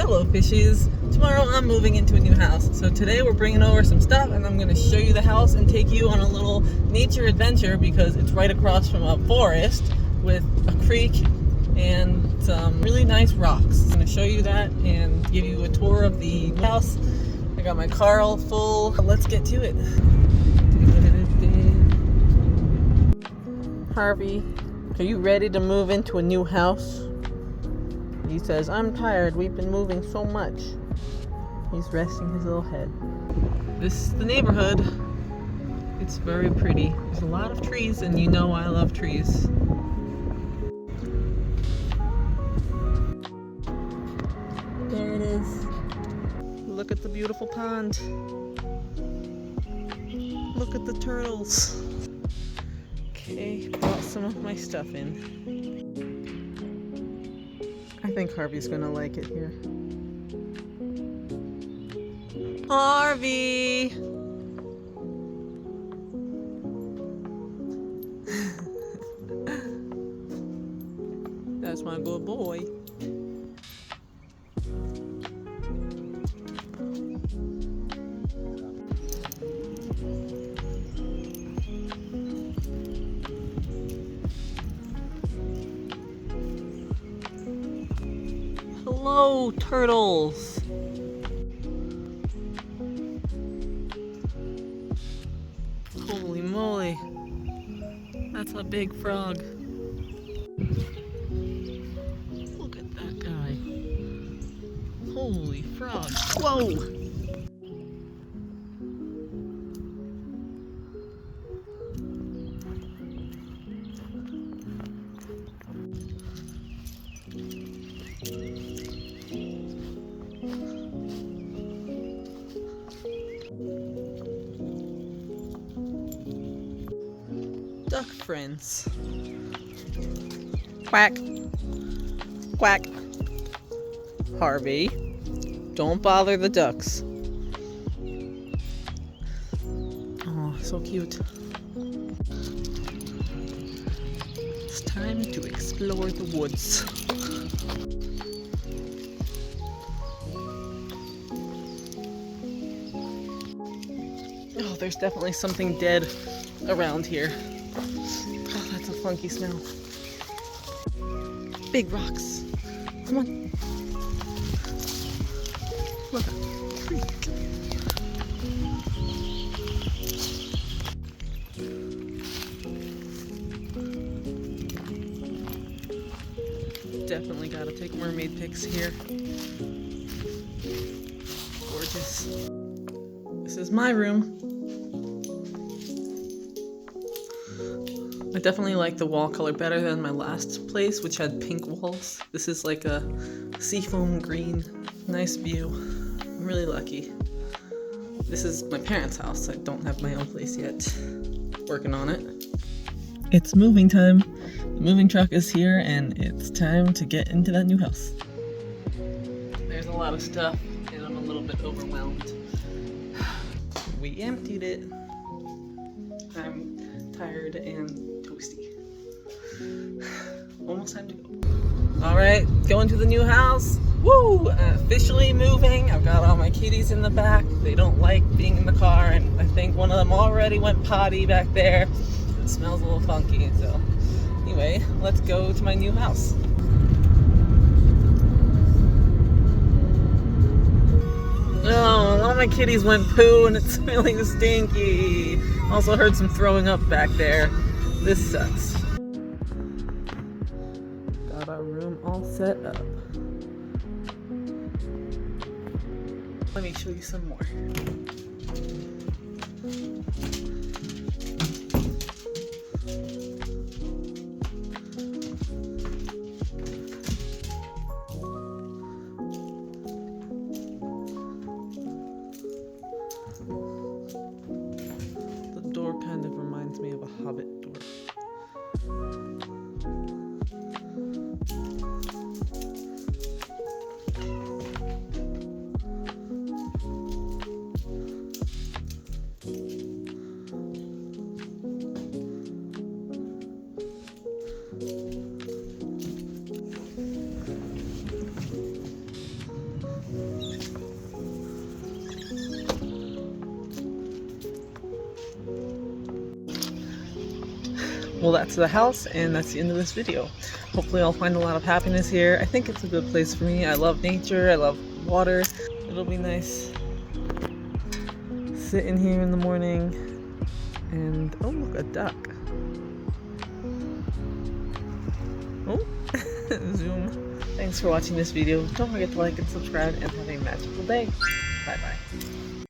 fishies. Tomorrow I'm moving into a new house. So today we're bringing over some stuff and I'm going to show you the house and take you on a little nature adventure because it's right across from a forest with a creek and some really nice rocks. I'm going to show you that and give you a tour of the house. I got my car all full. Let's get to it. Harvey, are you ready to move into a new house? He says, I'm tired. We've been moving so much. He's resting his little head. This is the neighborhood. It's very pretty. There's a lot of trees, and you know I love trees. There it is. Look at the beautiful pond. Look at the turtles. Okay, brought some of my stuff in. I think Harvey's gonna like it here. Harvey! That's my good boy. Hello, turtles! Holy moly, that's a big frog. Look at that guy. Holy frog. Whoa! Duck friends. Quack. Quack. Harvey, don't bother the ducks. Oh, so cute. It's time to explore the woods. Oh, there's definitely something dead around here. Oh, that's a funky smell. Big rocks. Come on. Look at the creek. Definitely gotta take mermaid pics here. Gorgeous. This is my room. I definitely like the wall color better than my last place, which had pink walls. This is like a seafoam green. Nice view. I'm really lucky. This is my parents' house. I don't have my own place yet. Working on it. It's moving time. The moving truck is here and it's time to get into that new house. There's a lot of stuff and I'm a little bit overwhelmed. We emptied it. I'm tired and toasty. Almost time to go. Alright, going to the new house. Woo! Officially moving. I've got all my kitties in the back. They don't like being in the car, and I think one of them already went potty back there. It smells a little funky, so anyway, let's go to my new house. Oh, all my kitties went poo and it's smelling stinky. Also heard some throwing up back there. This sucks. Got our room all set up. Let me show you some more. The door kind of reminds me of a Hobbit door. well, that's the house, and that's the end of this video. Hopefully I'll find a lot of happiness here. I think it's a good place for me. I love nature, I love water. It'll be nice sitting here in the morning and, oh look, a duck. Oh, zoom. Thanks for watching this video. Don't forget to like and subscribe, and have a magical day. Bye bye.